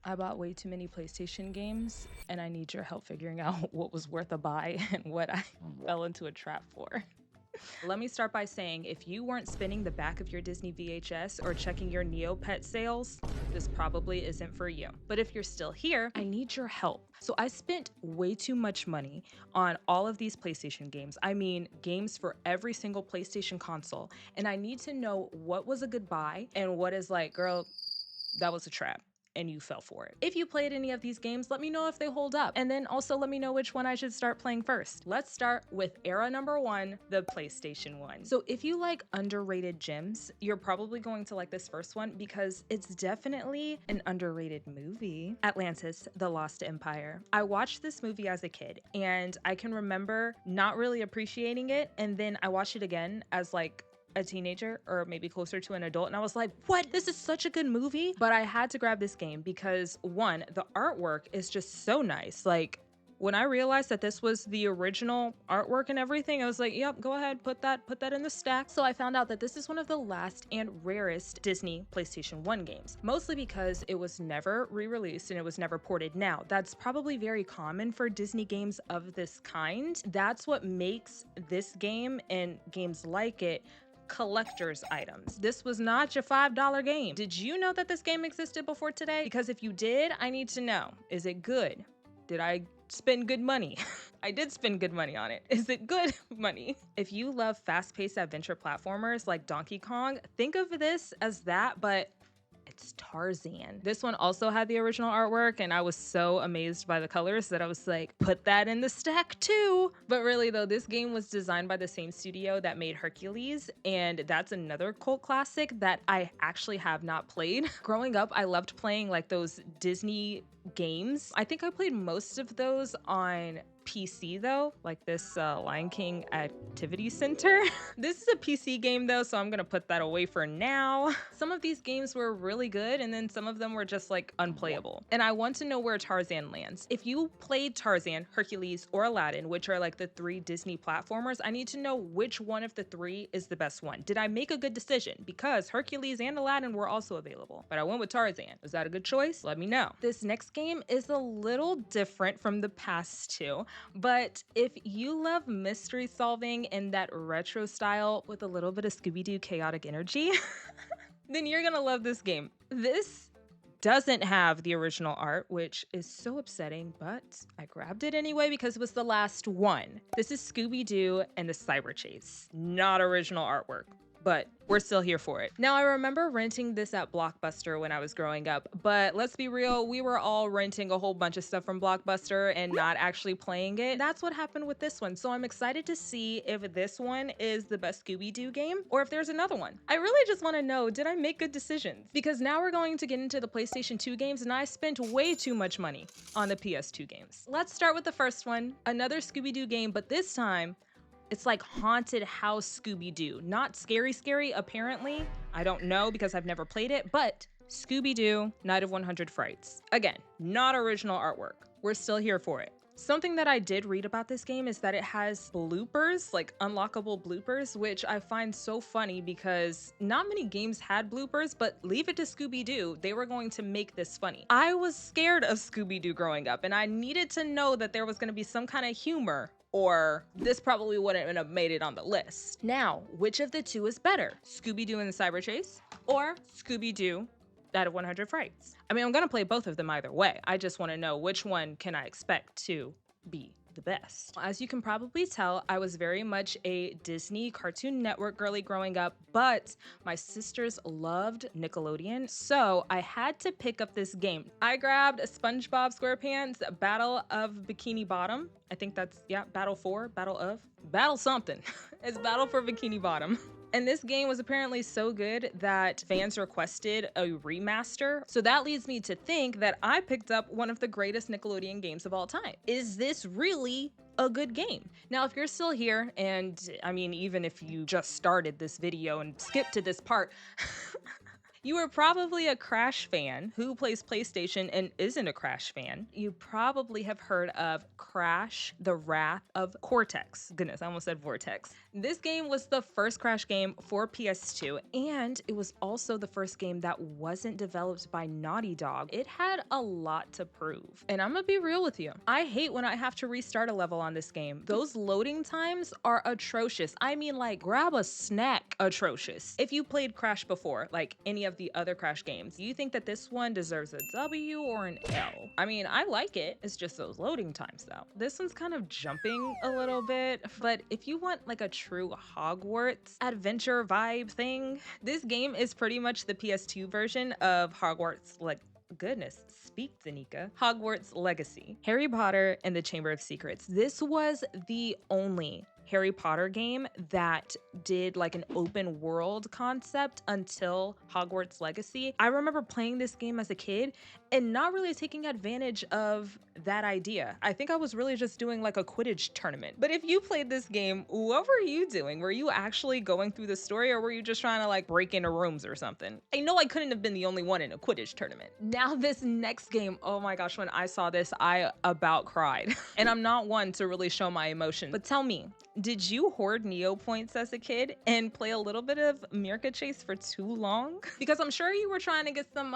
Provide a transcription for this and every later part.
I bought way too many PlayStation games, and I need your help figuring out what was worth a buy and what I fell into a trap for. Let me start by saying, if you weren't spinning the back of your Disney VHS or checking your Neopets sales, this probably isn't for you. But if you're still here, I need your help. So I spent way too much money on all of these PlayStation games. I mean, games for every single PlayStation console. And I need to know what was a good buy and what is like, girl, that was a trap and you fell for it. If you played any of these games, let me know if they hold up. And then also let me know which one I should start playing first. Let's start with era number 1, the PlayStation 1. So if you like underrated gems, you're probably going to like this first one because it's definitely an underrated movie. Atlantis, The Lost Empire. I watched this movie as a kid and I can remember not really appreciating it. And then I watched it again as like a teenager or maybe closer to an adult, and I was like, what? This is such a good movie. But I had to grab this game because one, the artwork is just so nice. Like when I realized that this was the original artwork and everything, I was like, yep, go ahead, put that in the stack. So I found out that this is one of the last and rarest Disney PlayStation 1 games, mostly because it was never re-released and it was never ported. Now, that's probably very common for Disney games of this kind. That's what makes this game and games like it collector's items. This was not your $5 game. Did you know that this game existed before today? Because if you did, I need to know. Is it good? Did I spend good money? I did spend good money on it. Is it good money? If you love fast-paced adventure platformers like Donkey Kong, think of this as that, but it's Tarzan. This one also had the original artwork, and I was so amazed by the colors that I was like, put that in the stack too. But really though, this game was designed by the same studio that made Hercules, and that's another cult classic that I actually have not played. Growing up, I loved playing like those Disney games. I think I played most of those on PC though, like this Lion King Activity Center. This is a PC game though, so I'm gonna put that away for now. Some of these games were really good and then some of them were just like unplayable. And I want to know where Tarzan lands. If you played Tarzan, Hercules, or Aladdin, which are like the 3 Disney platformers, I need to know which one of the 3 is the best one. Did I make a good decision? Because Hercules and Aladdin were also available, but I went with Tarzan. Was that a good choice? Let me know. This next game is a little different from the past 2. But if you love mystery solving in that retro style with a little bit of Scooby-Doo chaotic energy, then you're gonna love this game. This doesn't have the original art, which is so upsetting, but I grabbed it anyway because it was the last one. This is Scooby-Doo and the Cyber Chase. Not original artwork, but we're still here for it. Now, I remember renting this at Blockbuster when I was growing up, but let's be real, we were all renting a whole bunch of stuff from Blockbuster and not actually playing it. That's what happened with this one. So I'm excited to see if this one is the best Scooby-Doo game or if there's another one. I really just want to know, did I make good decisions? Because now we're going to get into the PlayStation 2 games and I spent way too much money on the PS2 games. Let's start with the first one, another Scooby-Doo game, but this time, it's like haunted house Scooby-Doo. Not scary, apparently. I don't know because I've never played it, but Scooby-Doo, Night of 100 Frights. Again, not original artwork. We're still here for it. Something that I did read about this game is that it has bloopers, like unlockable bloopers, which I find so funny because not many games had bloopers, but leave it to Scooby-Doo, they were going to make this funny. I was scared of Scooby-Doo growing up, and I needed to know that there was going to be some kind of humor, or this probably wouldn't have made it on the list. Now, which of the 2 is better? Scooby-Doo and the Cyber Chase, or Scooby-Doo Out of 100 Frights? I mean, I'm gonna play both of them either way. I just wanna know which one can I expect to be the best. As you can probably tell, I was very much a Disney Cartoon Network girly growing up, but my sisters loved Nickelodeon, so I had to pick up this game. I grabbed Spongebob SquarePants Battle of Bikini Bottom. I think that's, yeah, Battle something. It's Battle for Bikini Bottom. And this game was apparently so good that fans requested a remaster. So that leads me to think that I picked up one of the greatest Nickelodeon games of all time. Is this really a good game? Now, if you're still here, and I mean, even if you just started this video and skipped to this part, You were probably a Crash fan who plays PlayStation and isn't a Crash fan. You probably have heard of Crash: The Wrath of Cortex. Goodness, I almost said Vortex. This game was the first Crash game for PS2, and it was also the first game that wasn't developed by Naughty Dog. It had a lot to prove. And I'm gonna be real with you. I hate when I have to restart a level on this game. Those loading times are atrocious. I mean, like, grab a snack atrocious. If you played Crash before, like any of the other Crash games, do you think that this one deserves a W or an L? I mean, I like it. It's just those loading times though. This one's kind of jumping a little bit, but if you want like a true Hogwarts adventure vibe thing, this game is pretty much the PS2 version of Hogwarts, like, goodness, speak, Danica. Hogwarts Legacy. Harry Potter and the Chamber of Secrets. This was the only Harry Potter game that did like an open world concept until Hogwarts Legacy. I remember playing this game as a kid and not really taking advantage of that idea. I think I was really just doing like a Quidditch tournament. But if you played this game, what were you doing? Were you actually going through the story, or were you just trying to like break into rooms or something? I know I couldn't have been the only one in a Quidditch tournament. Now this next game, oh my gosh, when I saw this, I about cried. And I'm not one to really show my emotion, but tell me, did you hoard Neo points as a kid and play a little bit of Mirka Chase for too long? Because I'm sure you were trying to get some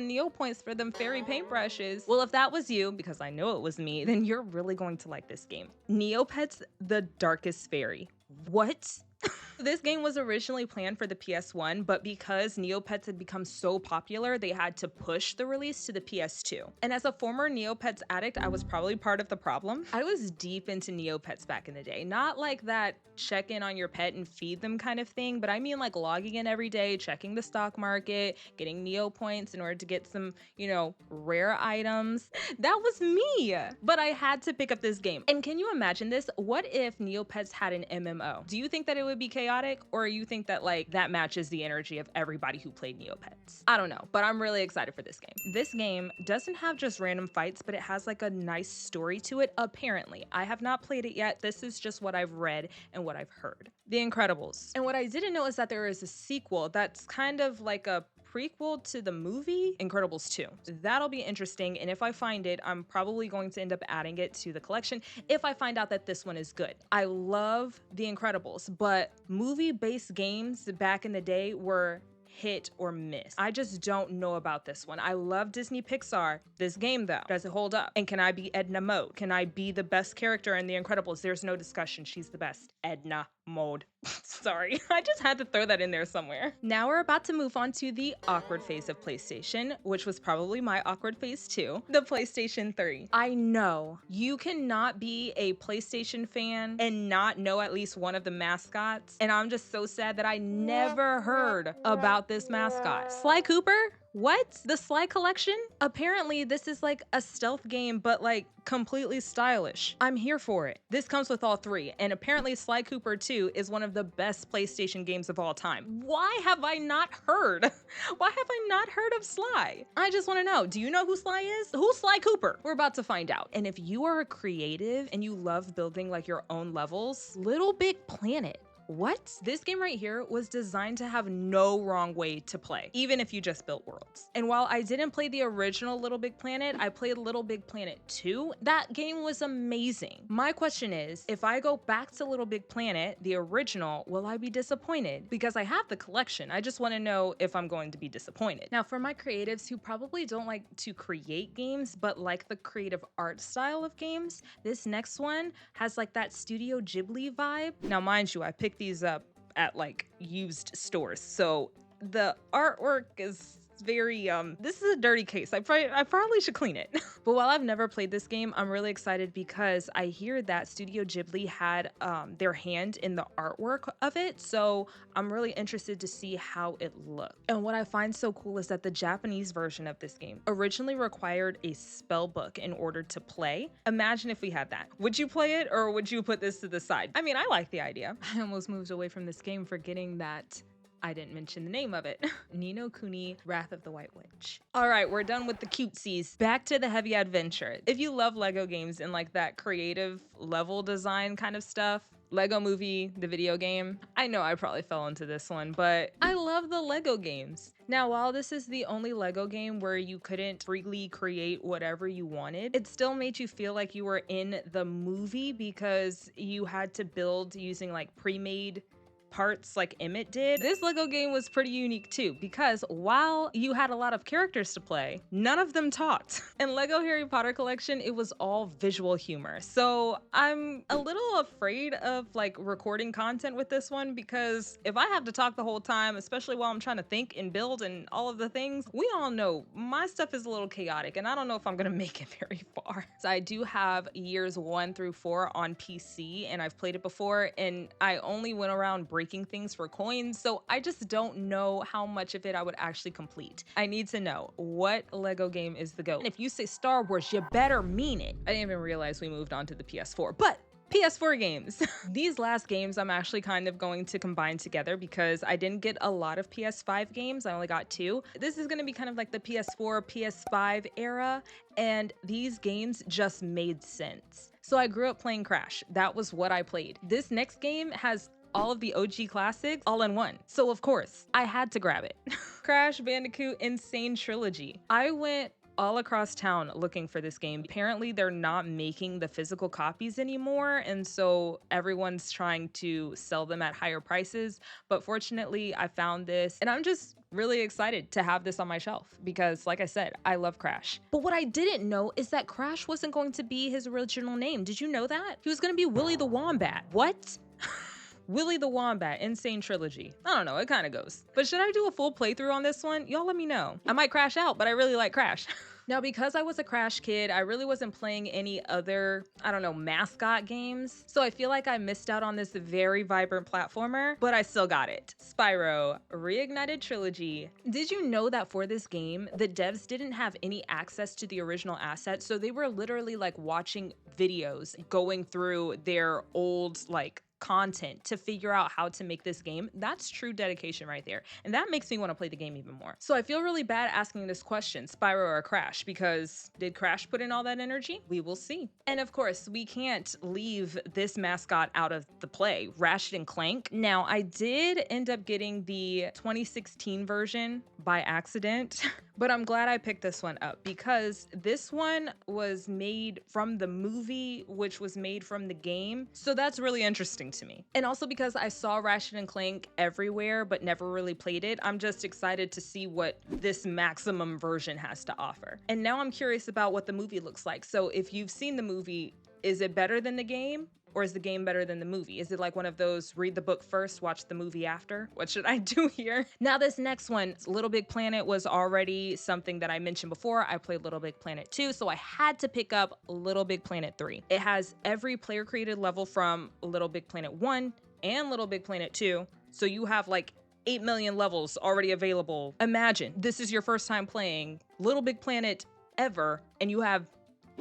Neo points for them fairy paintbrushes. Well, if that was you, because I know it was me, then you're really going to like this game. Neopets: The Darkest Fairy. What? This game was originally planned for the PS1, but because Neopets had become so popular, they had to push the release to the PS2. And as a former Neopets addict, I was probably part of the problem. I was deep into Neopets back in the day. Not like that check in on your pet and feed them kind of thing, but I mean like logging in every day, checking the stock market, getting Neo points in order to get some, you know, rare items. That was me. But I had to pick up this game. And can you imagine this? What if Neopets had an MMO? Do you think that it would be chaotic, or you think that like that matches the energy of everybody who played Neopets? I don't know, but I'm really excited for this game. This game doesn't have just random fights, but it has like a nice story to it, apparently. I have not played it yet. This is just what I've read and what I've heard. The Incredibles. And what I didn't know is that there is a sequel that's kind of like a prequel to the movie Incredibles 2. That'll be interesting, and if I find it, I'm probably going to end up adding it to the collection if I find out that this one is good. I love The Incredibles, but movie-based games back in the day were hit or miss. I just don't know about this one. I love Disney Pixar. This game though, does it hold up? And can I be Edna Mode? Can I be the best character in The Incredibles? There's no discussion. She's the best. Edna Mode. Sorry, I just had to throw that in there somewhere. Now we're about to move on to the awkward phase of PlayStation, which was probably my awkward phase too, the PlayStation 3. I know you cannot be a PlayStation fan and not know at least one of the mascots, and I'm just so sad that I never heard about this mascot. Sly Cooper? What? The Sly collection? Apparently this is like a stealth game, but like completely stylish. I'm here for it. This comes with all three, and apparently Sly Cooper 2 is one of the best PlayStation games of all time. Why have I not heard? Why have I not heard of Sly? I just want to know, do you know who Sly is? Who's Sly Cooper? We're about to find out. And if you are a creative and you love building like your own levels, Little Big Planet. What? This game right here was designed to have no wrong way to play, even if you just built worlds. And while I didn't play the original Little Big Planet, I played Little Big Planet 2. That game was amazing. My question is, if I go back to Little Big Planet, the original, will I be disappointed? Because I have the collection. I just want to know if I'm going to be disappointed. Now, for my creatives who probably don't like to create games, but like the creative art style of games, this next one has like that Studio Ghibli vibe. Now, mind you, I picked these up at like used stores, so the artwork is very this is a dirty case. I probably should clean it. But while I've never played this game, I'm really excited because I hear that Studio Ghibli had their hand in the artwork of it, so I'm really interested to see how it looks. And what I find so cool is that the Japanese version of this game originally required a spell book in order to play. Imagine if we had that. Would you play it, or would you put this to the side? I mean, I like the idea. I almost moved away from this game forgetting that I didn't mention the name of it. Ni no Kuni: Wrath of the White Witch. All right, we're done with the cutesies. Back to the heavy adventure. If you love Lego games and like that creative level design kind of stuff, Lego Movie, the video game. I know I probably fell into this one, but I love the Lego games. Now, while this is the only Lego game where you couldn't freely create whatever you wanted, it still made you feel like you were in the movie because you had to build using like pre-made parts like Emmett did. This Lego game was pretty unique too, because while you had a lot of characters to play, none of them talked. In Lego Harry Potter collection, it was all visual humor. So I'm a little afraid of like recording content with this one, because if I have to talk the whole time, especially while I'm trying to think and build and all of the things, we all know my stuff is a little chaotic and I don't know if I'm gonna make it very far. So I do have years 1 through 4 on PC and I've played it before, and I only went around breaking things for coins, so I just don't know how much of it I would actually complete. I need to know what Lego game is the GOAT. And if you say Star Wars, you better mean it. I didn't even realize we moved on to the PS4, but PS4 games. These last games I'm actually kind of going to combine together because I didn't get a lot of PS5 games. I only got 2. This is gonna be kind of like the PS4, PS5 era, and these games just made sense. So I grew up playing Crash. That was what I played. This next game has all of the OG classics all in one. So of course, I had to grab it. Crash Bandicoot Insane Trilogy. I went all across town looking for this game. Apparently they're not making the physical copies anymore, and so everyone's trying to sell them at higher prices. But fortunately, I found this, and I'm just really excited to have this on my shelf because, like I said, I love Crash. But what I didn't know is that Crash wasn't going to be his original name. Did you know that? He was gonna be Willy the Wombat. What? Willy the Wombat, Insane Trilogy. I don't know, it kind of goes. But should I do a full playthrough on this one? Y'all let me know. I might crash out, but I really like Crash. Now, because I was a Crash kid, I really wasn't playing any other, I don't know, Mascot games. So I feel like I missed out on this very vibrant platformer, but I still got it. Spyro, Reignited Trilogy. Did you know that for this game, the devs didn't have any access to the original assets? So they were literally like watching videos, going through their old like content to figure out how to make this game. That's true dedication right there. And that makes me want to play the game even more. So I feel really bad asking this question, Spyro or Crash, because did Crash put in all that energy? We will see. And of course, we can't leave this mascot out of the play, Ratchet and Clank. Now, I did end up getting the 2016 version by accident, but I'm glad I picked this one up because this one was made from the movie, which was made from the game. So that's really interesting to me. And also because I saw Ratchet and Clank everywhere but never really played it, I'm just excited to see what this maximum version has to offer. And now I'm curious about what the movie looks like. So if you've seen the movie, is it better than the game? Or is the game better than the movie? Is it like one of those read the book first, watch the movie after? What should I do here? Now this next one, Little Big Planet, was already something that I mentioned before. I played Little Big Planet 2, so I had to pick up Little Big Planet 3. It has every player created level from Little Big Planet 1 and Little Big Planet 2. So you have like 8 million levels already available. Imagine this is your first time playing Little Big Planet ever, and you have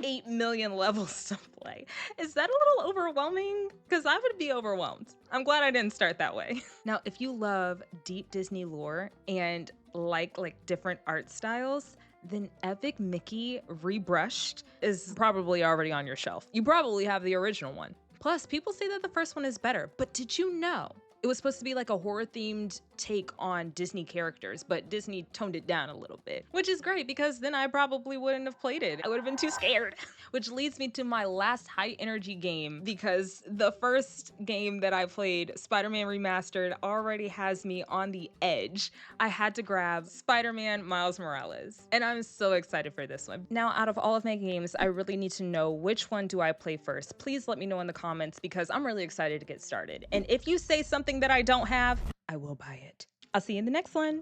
8 million levels to play. Is that a little overwhelming? Because I would be overwhelmed. I'm glad I didn't start that way. Now, if you love deep Disney lore and like different art styles, then Epic Mickey Rebrushed is probably already on your shelf. You probably have the original one. Plus, people say that the first one is better, but did you know it was supposed to be like a horror-themed take on Disney characters, but Disney toned it down a little bit, which is great because then I probably wouldn't have played it. I would have been too scared. Which leads me to my last high-energy game, because the first game that I played, Spider-Man Remastered, already has me on the edge. I had to grab Spider-Man Miles Morales, and I'm so excited for this one. Now, out of all of my games, I really need to know which one do I play first. Please let me know in the comments because I'm really excited to get started. And if you say something that I don't have, I will buy it. I'll see you in the next one.